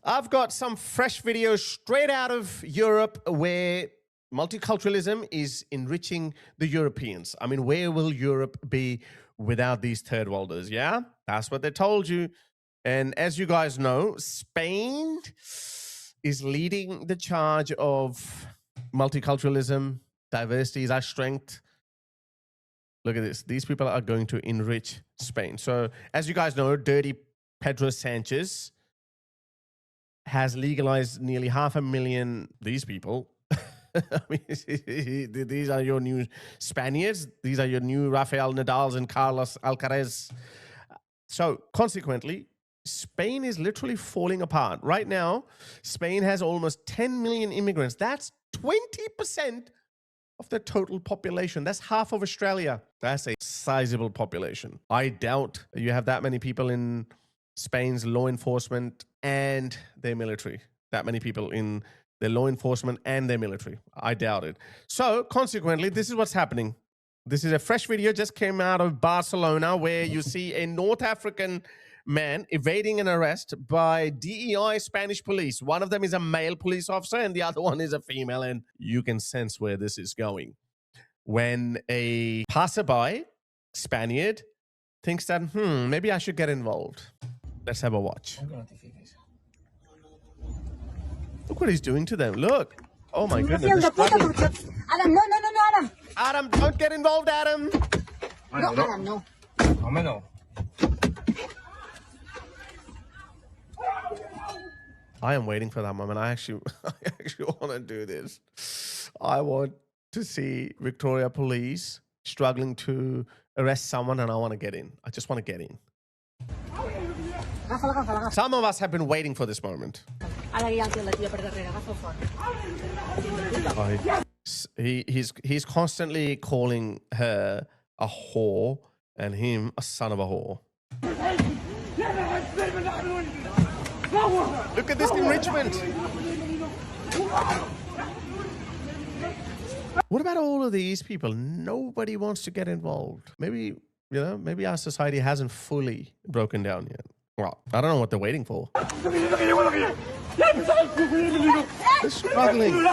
I've got some fresh videos straight out of Europe where multiculturalism is enriching the Europeans. I mean, where will Europe be without these third worlders? Yeah, that's what they told you. And as you guys know, Spain is leading the charge of multiculturalism. Diversity is our strength. Look at this. These people are going to enrich Spain. So as you guys know, dirty Pedro Sanchez has legalized nearly 500,000 these people. I mean, these are your new Spaniards. These are your new Rafael Nadals and Carlos Alcaraz. So consequently, Spain is literally falling apart. Right now, Spain has almost 10 million immigrants. That's 20% of the total population. That's half of Australia. That's a sizable population. I doubt you have that many people in Spain's law enforcement and their military. That many people in their law enforcement and their military. I doubt it. So consequently, this is what's happening. This is a fresh video, just came out of Barcelona, where you see a North African man evading an arrest by DEI Spanish police. One of them is a male police officer and the other one is a female, and you can sense where this is going. When a passerby, Spaniard, thinks that, maybe I should get involved. Let's have a watch. Look what he's doing to them. Look. Oh my goodness. Adam, no, Adam. Adam, don't get involved, Adam. No, Adam, no. No. I am waiting for that moment. I actually want to do this. I want to see Victoria Police struggling to arrest someone, and I want to get in. I just want to get in. Some of us have been waiting for this moment. He's constantly calling her a whore and him a son of a whore. Look at this enrichment. What about all of these people? Nobody wants to get involved. Maybe, maybe our society hasn't fully broken down yet. Well, I don't know what they're waiting for. They're struggling.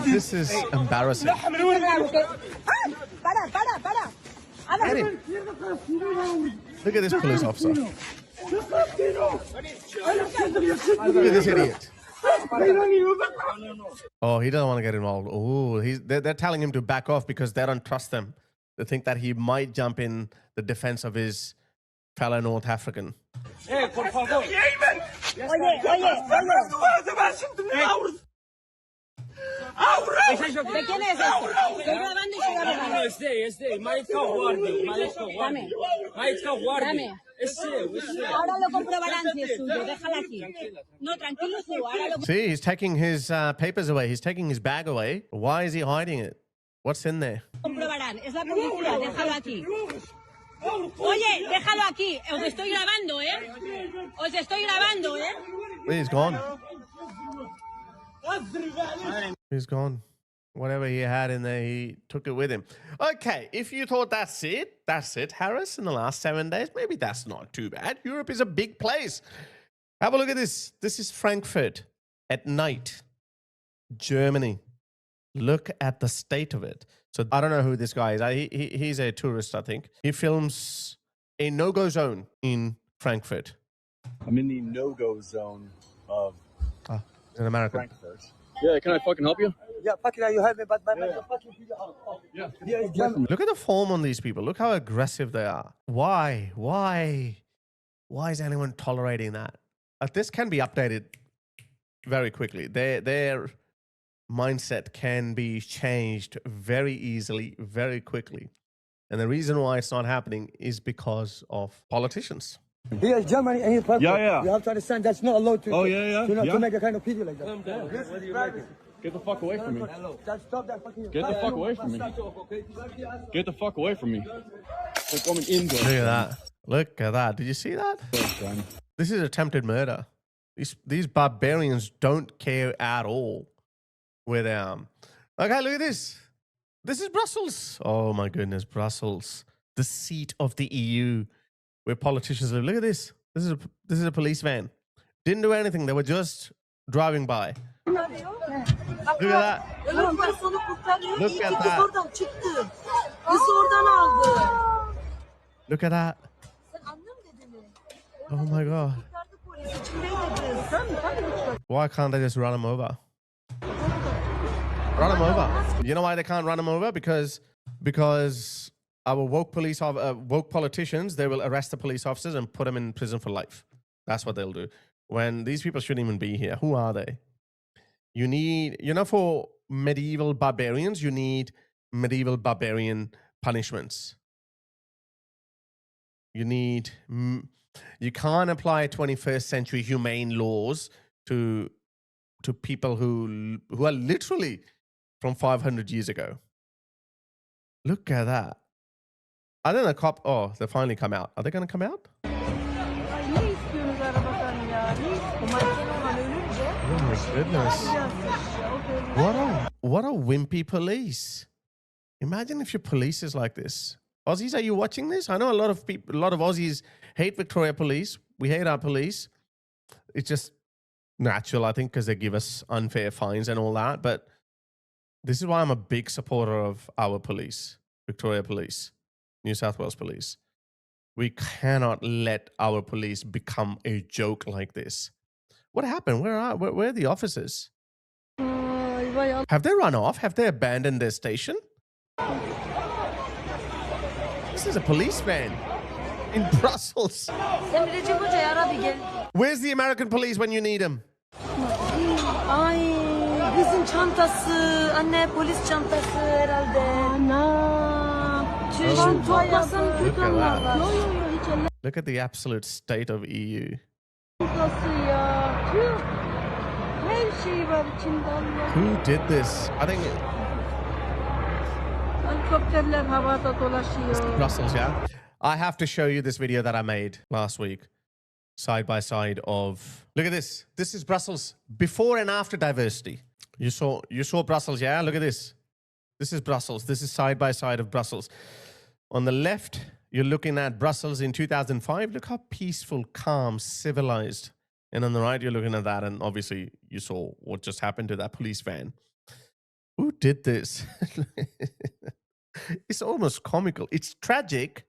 This is embarrassing. Get him. Look at this police officer. Look at this idiot. Oh, he doesn't want to get involved. Oh, they're telling him to back off because they don't trust them. They think that he might jump in the defense of his fellow North African. Oye. ¿De quién es esto? Estoy grabando y estoy grabando. Es de. Dame. Ahora lo comprobarán si es suyo. Déjala aquí. No, tranquilo tú. Ahora lo... See, he's taking his papers away. He's taking his bag away. Why is he hiding it? What's in there? Comprobarán. Es la policía. Déjalo aquí. Oye, déjalo aquí. Os estoy grabando, Os estoy grabando, He's gone. He's gone. Whatever he had in there, he took it with him. Okay, if you thought that's it, Harris, in the last 7 days, maybe that's not too bad. Europe is a big place. Have a look at this. This is Frankfurt at night. Germany. Look at the state of it. So I don't know who this guy is. He's a tourist, I think. He films a no-go zone in Frankfurt. I'm in the no-go zone of in America. Frankfurt. Yeah, can I fucking help you? Yeah, fucking you help me, but Look at the form on these people. Look how aggressive they are. Why is anyone tolerating that? This can be updated very quickly. Their mindset can be changed very easily, very quickly. And the reason why it's not happening is because of politicians. Here is Germany and here Yeah. You have to understand that's not allowed to. Oh, yeah. To make a kind of video like that. Calm down. Get the fuck away from me. Stop that fucking. Get the fuck away from me. Get the fuck away from me. They're coming in. Look at that. Look at that. Did you see that? This is attempted murder. These barbarians don't care at all where they are. Okay, look at this. This is Brussels. Oh my goodness, Brussels. The seat of the EU where politicians live. Look at this. This is a police van. Didn't do anything. They were just driving by. Look at that. Look at that. Look at that. Oh my God. Why can't they just run him over? Run him over. You know why they can't run him over? Because our woke politicians, they will arrest the police officers and put them in prison for life. That's what they'll do. When these people shouldn't even be here. Who are they? You need, for medieval barbarians, you need medieval barbarian punishments. You can't apply 21st century humane laws to people who are literally from 500 years ago. Look at that. I think the cop, they finally come out. Are they going to come out? Oh my goodness. What a wimpy police. Imagine if your police is like this. Aussies, are you watching this? I know a lot of Aussies hate Victoria Police. We hate our police. It's just natural, I think, because they give us unfair fines and all that. But this is why I'm a big supporter of our police, Victoria Police, New South Wales Police. We cannot let our police become a joke like this. What happened? Where are the officers? Have they run off? Have they abandoned their station? This is a police van in Brussels. Where's the American police when you need them? Ay, kızın çantası, anne polis çantası herhalde. Ana. Tüyün toplasın tutanlar. Look at the absolute state of EU. Her şey var içinde Allah. Who did this? I think Helikopterler havada dolaşıyor. Brussels, yeah? I have to show you this video that I made last week. Side by side of, look at this. This is Brussels before and after diversity. You saw Brussels, yeah? Look at this. This is Brussels. This is side by side of Brussels. On the left, you're looking at Brussels in 2005. Look how peaceful, calm, civilized. And on the right, you're looking at that. And obviously, you saw what just happened to that police van. Who did this? It's almost comical. It's tragic.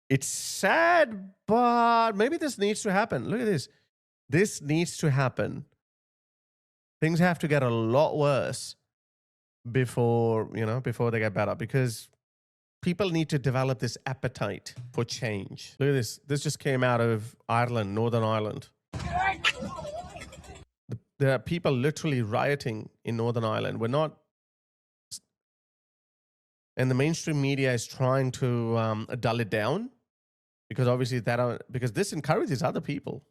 It's sad, but maybe this needs to happen. Look at this. This needs to happen. Things have to get a lot worse before they get better, because people need to develop this appetite for change. Look at this. This just came out of Ireland, Northern Ireland. There are people literally rioting in Northern Ireland. And the mainstream media is trying to dull it down, because obviously because this encourages other people.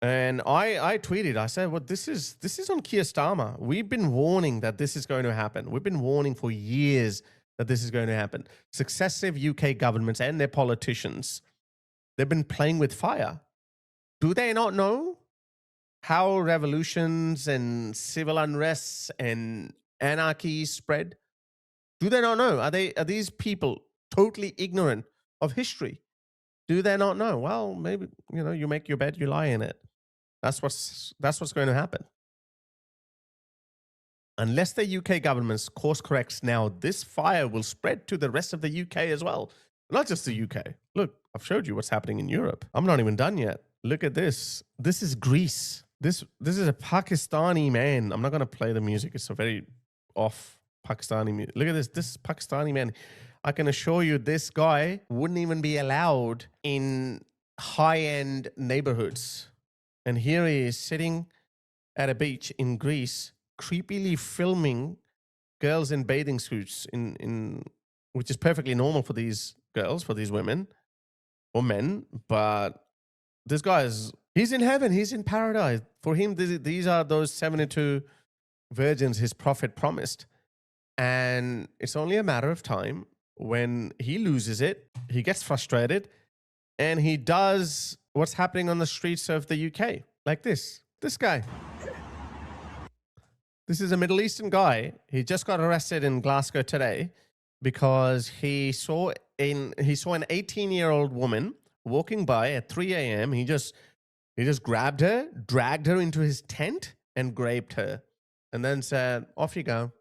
And I tweeted, I said, well, this is on Keir Starmer. We've been warning that this is going to happen. We've been warning for years that this is going to happen. Successive UK governments and their politicians, they've been playing with fire. Do they not know how revolutions and civil unrests and anarchy spread? Do they not know? Are these people totally ignorant of history? Do they not know? Well, maybe, you make your bed, you lie in it. That's what's going to happen. Unless the UK government's course corrects now, this fire will spread to the rest of the UK as well. Not just the UK. Look, I've showed you what's happening in Europe. I'm not even done yet. Look at this. This is Greece. This is a Pakistani man. I'm not going to play the music. It's a very off Pakistani music. Look at this. This Pakistani man. I can assure you this guy wouldn't even be allowed in high-end neighborhoods. And here he is sitting at a beach in Greece, creepily filming girls in bathing suits, which is perfectly normal for these girls, for these women or men. But this guy he's in heaven. He's in paradise. For him, these are those 72 virgins his prophet promised. And it's only a matter of time when he loses it, he gets frustrated, and he does what's happening on the streets of the UK, like this. This guy. This is a Middle Eastern guy. He just got arrested in Glasgow today because he saw an 18-year-old woman walking by at 3 a.m. He just grabbed her, dragged her into his tent, and raped her, and then said, "Off you go."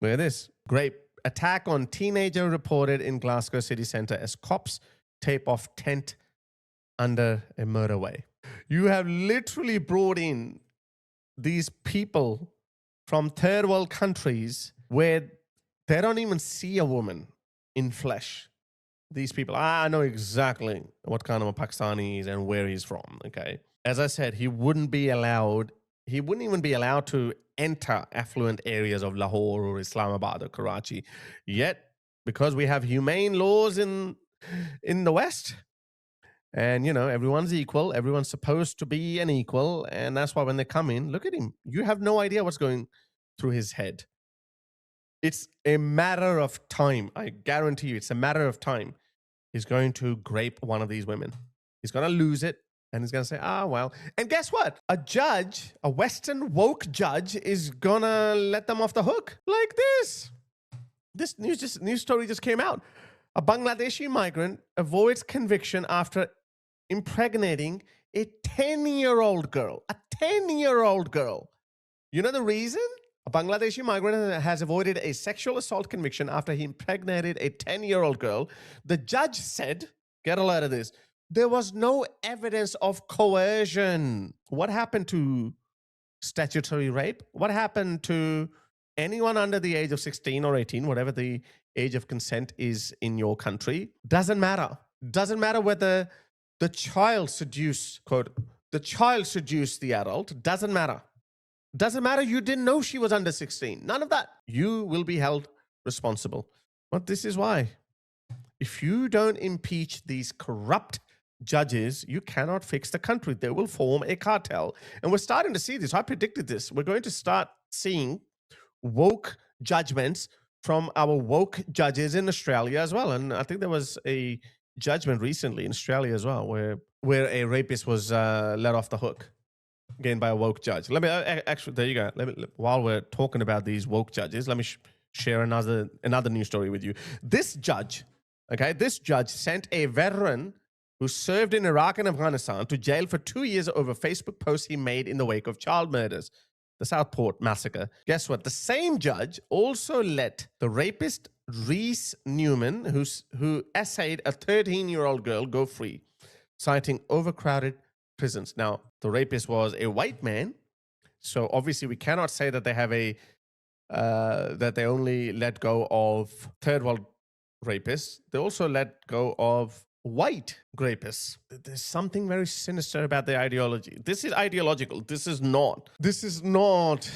Look at this. Grape attack on teenager reported in Glasgow city centre as cops tape off tent under a motorway. You have literally brought in these people from third world countries where they don't even see a woman in flesh. These people, I know exactly what kind of a Pakistani he is and where he's from, okay? As I said, he wouldn't even be allowed to enter affluent areas of Lahore or Islamabad or Karachi. Yet, because we have humane laws in the West, and, you know, everyone's equal, everyone's supposed to be an equal, and that's why when they come in, look at him. You have no idea what's going through his head. It's a matter of time. I guarantee you, it's a matter of time. He's going to grape one of these women. He's going to lose it. And he's going to say, well. And guess what? A judge, a Western woke judge, is going to let them off the hook like this. This news story just came out. A Bangladeshi migrant avoids conviction after impregnating a 10-year-old girl. A 10-year-old girl. You know the reason? A Bangladeshi migrant has avoided a sexual assault conviction after he impregnated a 10-year-old girl. The judge said, get a load of this, there was no evidence of coercion. What happened to statutory rape? What happened to anyone under the age of 16 or 18, whatever the age of consent is in your country? Doesn't matter. Doesn't matter whether the child seduced, quote, the child seduced the adult. Doesn't matter. Doesn't matter. You didn't know she was under 16. None of that. You will be held responsible. But this is why. If you don't impeach these corrupt judges, you cannot fix the country. They will form a cartel. And we're starting to see this. I predicted this. We're going to start seeing woke judgments from our woke judges in Australia as well. And I think there was a judgment recently in Australia as well where a rapist was let off the hook again by a woke judge. Let me actually, there you go. While we're talking about these woke judges, let me share another news story with you. This judge sent a veteran who served in Iraq and Afghanistan to jail for 2 years over Facebook posts he made in the wake of child murders, the Southport massacre. Guess what? The same judge also let the rapist Reese Newman, who essayed a 13-year-old girl, go free, citing overcrowded prisons. Now, the rapist was a white man, so obviously we cannot say that they have that they only let go of third world rapists. They also let go of white rapists. There's something very sinister about their ideology. This is ideological. This is not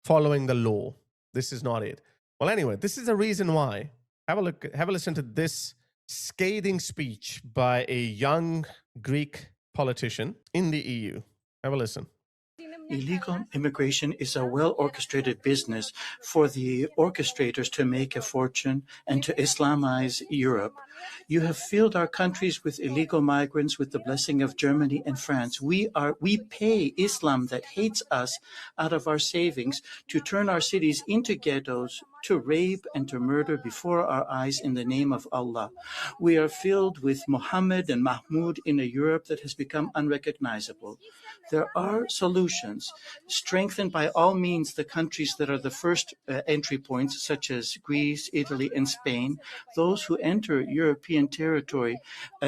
following the law. This is not it. Well, anyway, this is the reason why. Have a listen to this scathing speech by a young Greek politician in the EU. Have a listen. Illegal immigration is a well-orchestrated business for the orchestrators to make a fortune and to Islamize Europe. You have filled our countries with illegal migrants with the blessing of Germany and France. We pay Islam that hates us out of our savings to turn our cities into ghettos, to rape and to murder before our eyes in the name of Allah. We are filled with Muhammad and Mahmoud in a Europe that has become unrecognizable. There are solutions. Strengthen by all means the countries that are the first entry points, such as Greece, Italy, and Spain. Those who enter European territory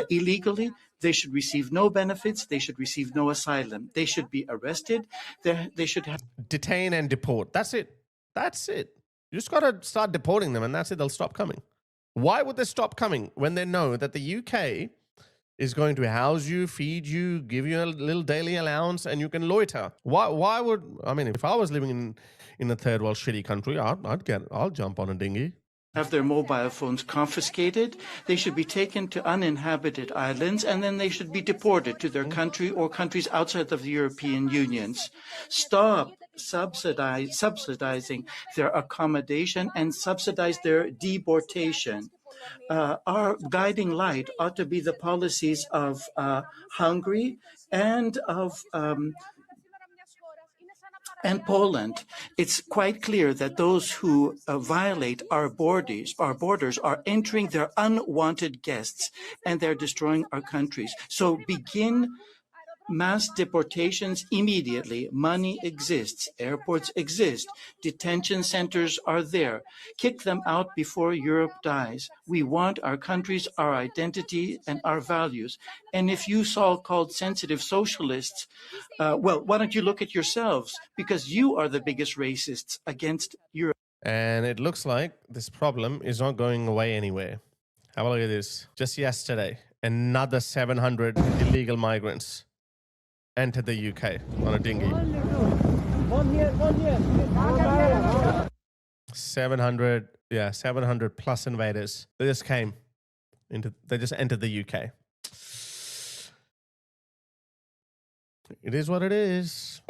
illegally, they should receive no benefits. They should receive no asylum. They should be arrested. They should have... Detain and deport. That's it. That's it. You just got to start deporting them, and that's it. They'll stop coming. Why would they stop coming when they know that the UK is going to house you, feed you, give you a little daily allowance, and you can loiter? Why would, I mean, if I was living in a third world shitty country, I'll jump on a dinghy. Have their mobile phones confiscated. They should be taken to uninhabited islands, and then they should be deported to their country or countries outside of the European Union. Stop subsidizing their accommodation and subsidize their deportation. Our guiding light ought to be the policies of Hungary and of and Poland, it's quite clear that those who violate our borders are entering their unwanted guests, and they're destroying our countries. So begin mass deportations immediately. Money exists. Airports exist. Detention centers are there. Kick them out before Europe dies. We want our countries, our identity, and our values. And if you so-called sensitive socialists, well, why don't you look at yourselves? Because you are the biggest racists against Europe. And it looks like this problem is not going away anywhere. Have a look at this. Just yesterday, another 700 illegal migrants entered the UK on a dinghy. 700 plus invaders. They just entered the UK. It is what it is.